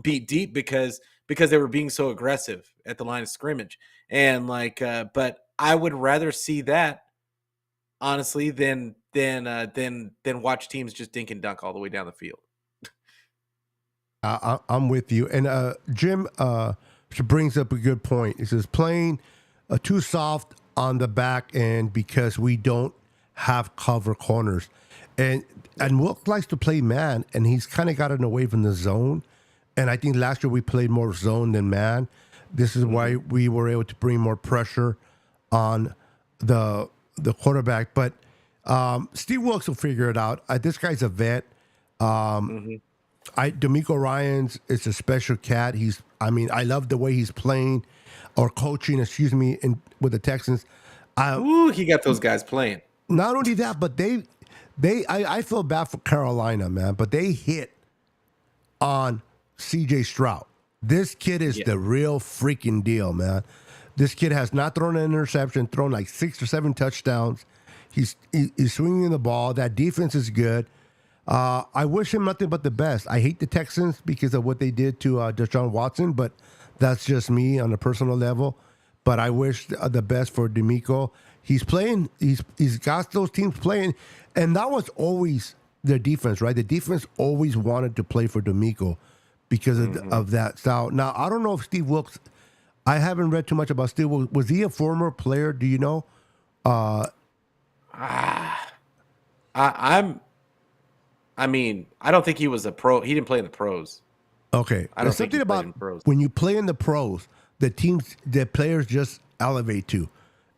deep because they were being so aggressive at the line of scrimmage, and but I would rather see that, honestly, than watch teams just dink and dunk all the way down the field. I'm with you. And Jim brings up a good point. He says playing too soft on the back end because we don't have cover corners. And Wilk likes to play man, and he's kind of gotten away from the zone. And I think last year we played more zone than man. This is why we were able to bring more pressure on the quarterback. But Steve Wilkes will figure it out. This guy's a vet. D'Amico Ryans is a special cat. I love the way he's playing or coaching, with the Texans. He got those guys playing. Not only that, but I feel bad for Carolina, man, but they hit on CJ Stroud. This kid is the real freaking deal, man. This kid has not thrown an interception, thrown like 6 or 7 touchdowns. He's swinging the ball. That defense is good. I wish him nothing but the best. I hate the Texans because of what they did to Deshaun Watson, but that's just me on a personal level. But I wish the best for D'Amico. He's playing. He's got those teams playing, and that was always their defense, right? The defense always wanted to play for D'Amico because of that style. Now I don't know if Steve Wilks. I haven't read too much about Steve Wilks. Was he a former player? Do you know? I mean, I don't think he was a pro. He didn't play in the pros. Okay. I don't There's think something he played about in pros. when you play in the pros, the players just elevate to.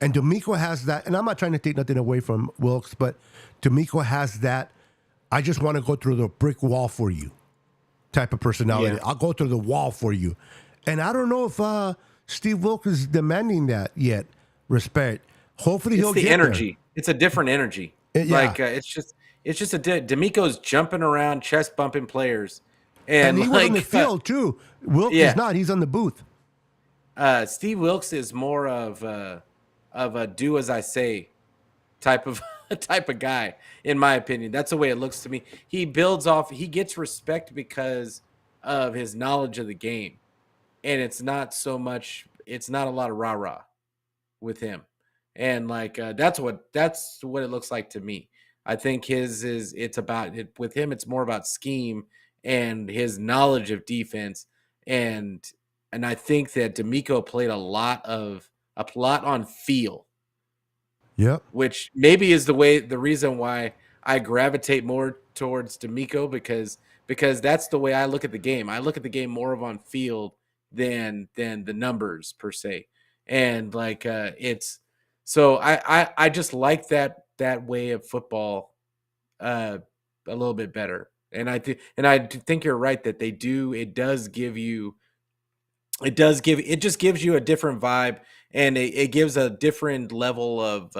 And D'Amico has that, and I'm not trying to take nothing away from Wilkes, but D'Amico has that, I just want to go through the brick wall for you type of personality. Yeah. I'll go through the wall for you. And I don't know if Steve Wilkes is demanding that yet, respect. Hopefully he'll It's the get energy. It's a different energy. Yeah. It's just D'Amico's jumping around, chest bumping players, And he was like on the field too. Wilkes yeah. is not. He's on the booth. Steve Wilkes is more of a do as I say type of guy, in my opinion. That's the way it looks to me. He builds off. He gets respect because of his knowledge of the game, and it's not so much. It's not a lot of rah rah with him, and like that's what it looks like to me. I think it's about it with him. It's more about scheme and his knowledge of defense, and I think that D'Amico played a lot on feel. Yep. Which maybe is the reason why I gravitate more towards D'Amico because that's the way I look at the game. I look at the game more of on field than the numbers per se. And like it's so I just like that way of football a little bit better. And I think you're right that it just gives you a different vibe, and it gives a different level of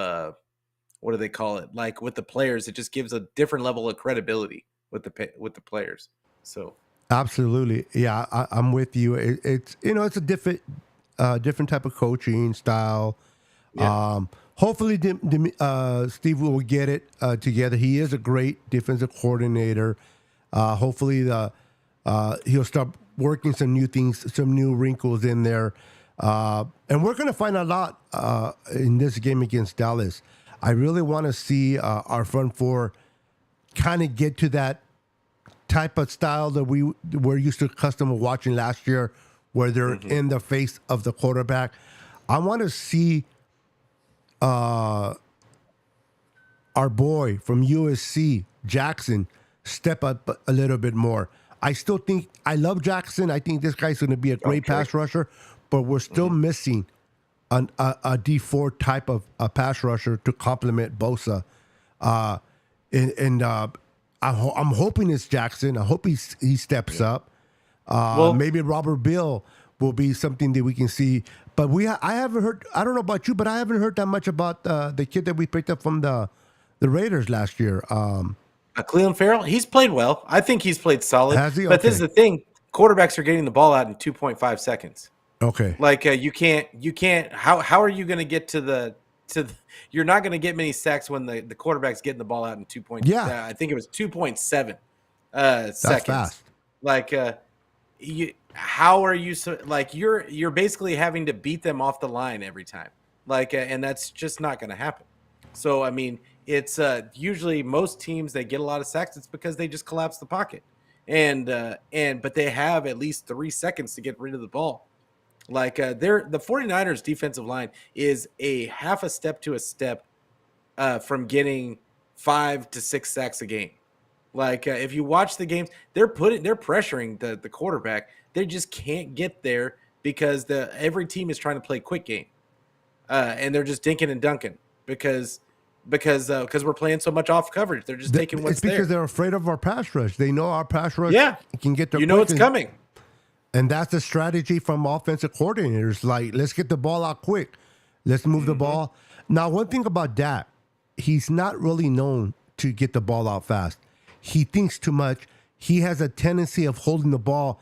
what do they call it? Like with the players, it just gives a different level of credibility with the players. So Absolutely. Yeah, I'm with you. It's it's a different type of coaching style. Yeah. Hopefully, Steve will get it together. He is a great defensive coordinator. Hopefully, he'll start working some new things, some new wrinkles in there. And we're going to find a lot in this game against Dallas. I really want to see our front four kind of get to that type of style that we were used to accustomed to watching last year, where they're in the face of the quarterback. I want to see our boy from USC, Jackson, step up a little bit more. I still think I love Jackson. I think this guy's going to be a great pass rusher, but we're still missing a D4 type of a pass rusher to complement Bosa. I'm hoping it's Jackson. I hope he steps up. Maybe Robert Bill will be something that we can see. But I haven't heard. I don't know about you, but I haven't heard that much about the kid that we picked up from the Raiders last year. Cleveland Farrell, he's played well. I think he's played solid. Has he? But this is the thing: quarterbacks are getting the ball out in 2.5 seconds. Okay. Like you can't. How are you going to get to the? You're not going to get many sacks when the quarterback's getting the ball out in 2. Yeah. I think it was 2.7 seconds. That's fast. Like how are you you're basically having to beat them off the line every time. Like and that's just not going to happen. So I mean, it's usually most teams that get a lot of sacks, it's because they just collapse the pocket, but they have at least 3 seconds to get rid of the ball. Like the 49ers defensive line is a half a step to a step from getting 5 to 6 sacks a game. Like if you watch the games, they're pressuring the quarterback. They just can't get there because every team is trying to play quick game, and they're just dinking and dunking because we're playing so much off coverage. They're just taking what's there. It's because they're afraid of our pass rush. They know our pass rush can get there. It's coming. And that's the strategy from offensive coordinators. Like, let's get the ball out quick. Let's move the ball. Now, one thing about Dak, he's not really known to get the ball out fast. He thinks too much. He has a tendency of holding the ball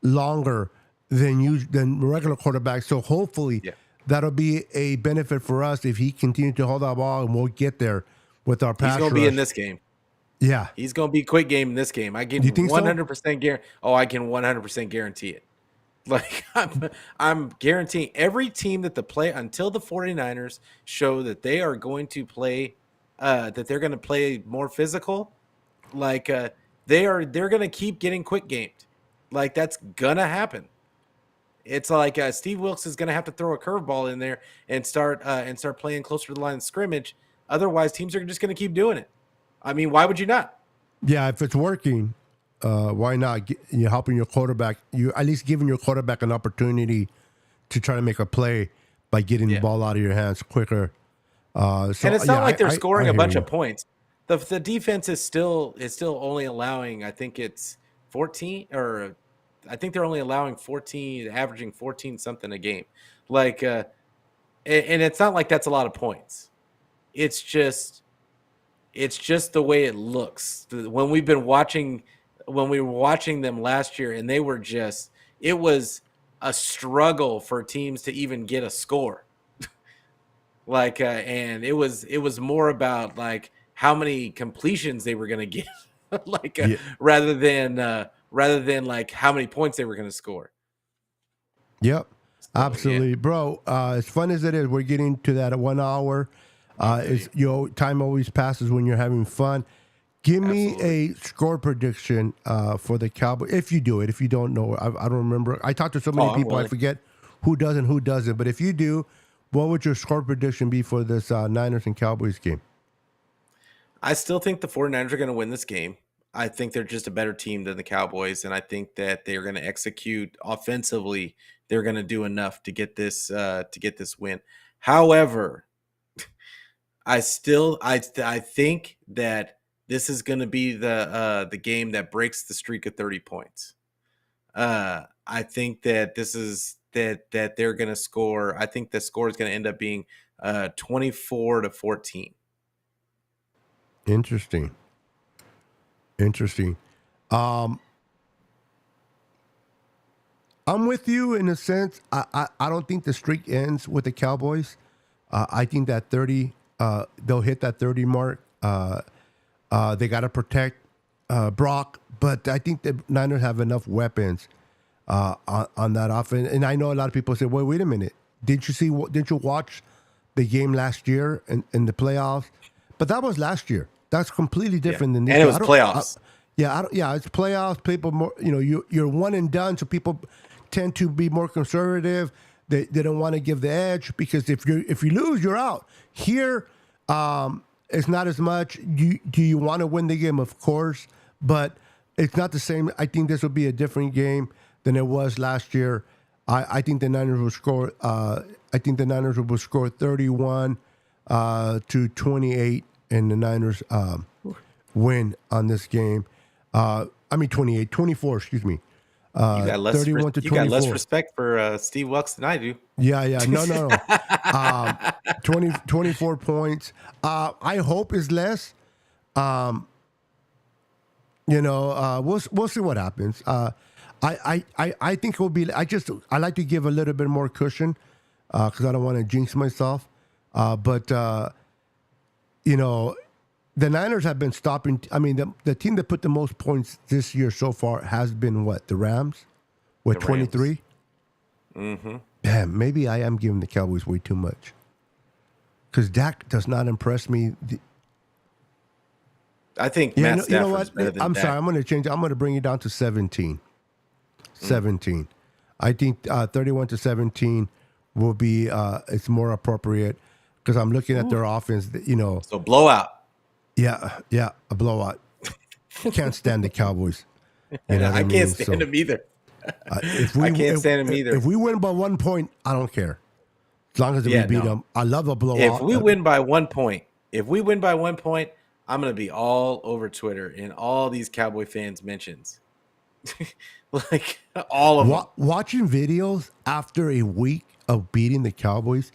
longer than regular quarterbacks. So hopefully Yeah. that'll be a benefit for us if he continues to hold our ball, and we'll get there with our pass He's going to rush. be in this game. Yeah. He's going to be quick game in this game. I can You think so? 100% guarantee. Oh, I can 100% guarantee it. Like I'm guaranteeing every team that until the 49ers show that they are going to play, that they're going to play more physical. Like they're going to keep getting quick gamed. Like that's going to happen. It's like Steve Wilkes is going to have to throw a curveball in there and start playing closer to the line of scrimmage. Otherwise, teams are just going to keep doing it. I mean, why would you not? Yeah, if it's working, why not? You're helping your quarterback. You at least giving your quarterback an opportunity to try to make a play by getting the ball out of your hands quicker. So, and it's not like they're scoring I a bunch hear of points. The defense is still only allowing, I think it's 14, or I think they're only allowing 14, averaging 14 something a game. Like, and it's not like that's a lot of points. It's just the way it looks. When we were watching them last year, and it was a struggle for teams to even get a score. Like, and it was more about like how many completions they were going to get, like rather than like how many points they were going to score. Yep, absolutely, bro. As fun as it is, we're getting to that 1 hour. Time always passes when you're having fun. Give me a score prediction for the Cowboys. If you do it, if you don't know, I don't remember. I talked to so many people, I forget who does and who doesn't. But if you do, what would your score prediction be for this Niners and Cowboys game? I still think the 49ers are going to win this game. I think they're just a better team than the Cowboys, and I think that they're going to execute offensively. They're going to do enough to get this win. However, I think that this is going to be the game that breaks the streak of 30 points. I think that this is that they're going to score. I think the score is going to end up being 24-14. Interesting. I'm with you in a sense. I don't think the streak ends with the Cowboys. I think that 30, they'll hit that 30 mark. They got to protect Brock, but I think the Niners have enough weapons on that offense. And I know a lot of people say, "Wait a minute! Didn't you watch the game last year in the playoffs?" But that was last year. That's completely different than this. And it was playoffs. It's playoffs. People more, you're one and done, so people tend to be more conservative. They don't want to give the edge because if you lose, you're out. Here, it's not as much. Do you want to win the game? Of course, but it's not the same. I think this will be a different game than it was last year. I think the Niners will score. I think the Niners will score 31 to 28, and the Niners win on this game. 24. Excuse me. You got less, 31 to 24. You got less respect for Steve Wilkes than I do. Yeah. No. 24 points. I hope is less. We'll see what happens. I think it will be. I like to give a little bit more cushion because I don't want to jinx myself. But the Niners have been stopping. I mean, the team that put the most points this year so far has been what? The Rams with 23. Mm-hmm. Damn, maybe I am giving the Cowboys way too much because Dak does not impress me. I think Matt Stafford's you know what? better than I'm Dak. sorry. I'm going to change. I'm going to bring it down to 17. 17. I think 31 to 17 will be. It's more appropriate because I'm looking at their offense. So blowout. Yeah, a blowout. Can't stand the Cowboys. I can't stand them either. I can't stand them either. If we win by 1 point, I don't care. As long as we beat them. I love a blowout. If we win by 1 point, I'm going to be all over Twitter and all these Cowboy fans' mentions. Like all of them. Watching videos after a week of beating the Cowboys,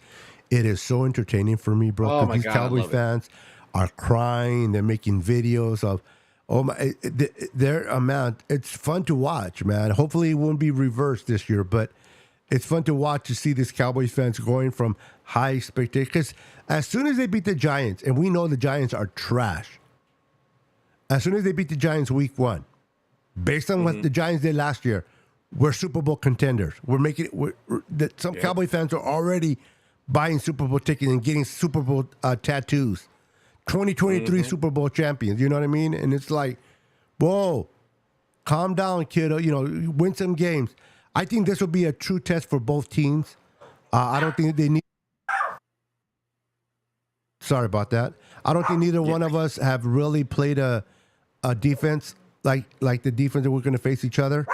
it is so entertaining for me, bro. Oh my These God, Cowboys fans are crying. They're making videos of, Oh my! Their amount. It's fun to watch, man. Hopefully, it won't be reversed this year, but it's fun to watch to see these Cowboys fans going from high expectations. Because as soon as they beat the Giants, and we know the Giants are trash. As soon as they beat the Giants week 1, based on what the Giants did last year, we're Super Bowl contenders. We're making it. Some Cowboy fans are already buying Super Bowl tickets and getting Super Bowl tattoos. 2023 Super Bowl champions. You know what I mean? And it's like, whoa, calm down, kiddo. You know, win some games. I think this will be a true test for both teams. I don't think they need. Sorry about that. I don't think neither one of us have really played a defense like the defense that we're going to face each other.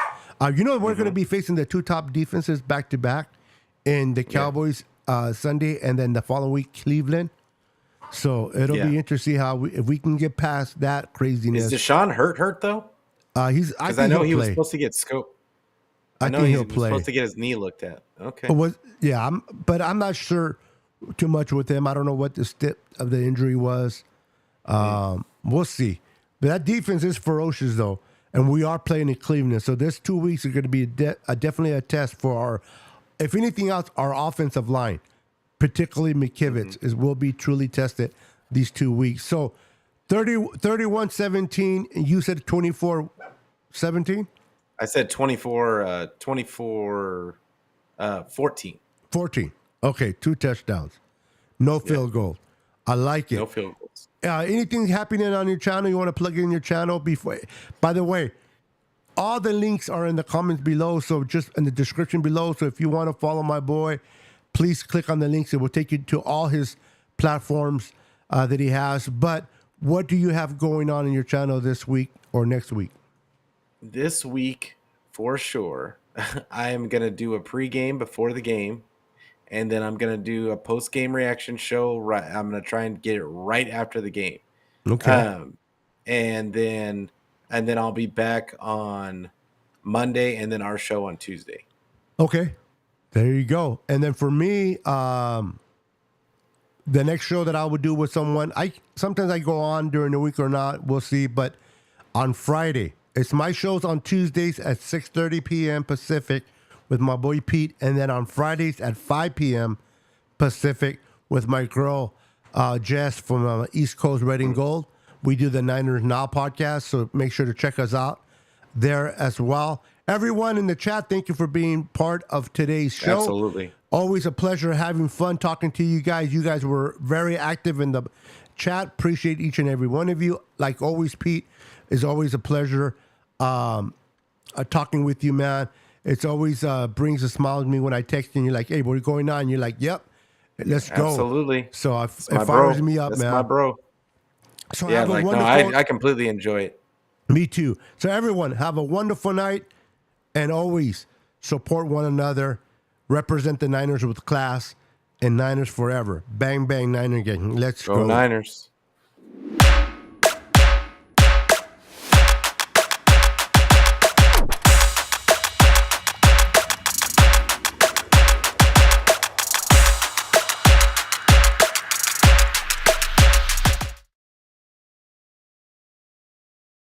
You know, we're going to be facing the two top defenses back to back in the Cowboys Sunday and then the following week Cleveland. So it'll be interesting to see if we can get past that craziness. Is Deshaun hurt though? Because I know he was supposed to get scoped. I know he'll play. Supposed to get his knee looked at. Okay. But I'm not sure too much with him. I don't know what the step of the injury was. We'll see. But that defense is ferocious though, and we are playing in Cleveland. So this 2 weeks are going to be definitely a test for our, if anything else, our offensive line. Particularly McKivitz will be truly tested these 2 weeks. So 31-17, and you said 24-17? I said 14. 14. Okay, 2 touchdowns. No field goal. I like it. No field goals. Anything happening on your channel, you want to plug in your channel? By the way, all the links are in the comments below, so just in the description below. So if you want to follow my boy, please click on the links. It will take you to all his platforms that he has. But what do you have going on in your channel this week or next week? This week, for sure, I am going to do a pregame before the game, and then I'm going to do a post-game reaction show. I'm going to try and get it right after the game. Okay. And then I'll be back on Monday, and then our show on Tuesday. Okay. There you go. And then for me, the next show that I would do with someone, sometimes I go on during the week or not, we'll see. But on Friday, it's my shows on Tuesdays at 6:30 p.m. Pacific with my boy Pete, and then on Fridays at 5 p.m. Pacific with my girl Jess from East Coast Red and Gold. We do the Niners Now podcast, so make sure to check us out there as well. Everyone in the chat, thank you for being part of today's show. Absolutely. Always a pleasure having fun talking to you guys. You guys were very active in the chat. Appreciate each and every one of you. Like always, Pete, it's always a pleasure talking with you, man. It's always brings a smile to me when I text you and you're like, hey, what's going on? And you're like, yep, let's go. Absolutely. So it fires me up, That's man. my bro. So yeah, have like, a wonderful... I completely enjoy it. Me too. So everyone, have a wonderful night. And always support one another, represent the Niners with class, and Niners forever. Bang, bang, Niner gang. Let's go. Go Niners.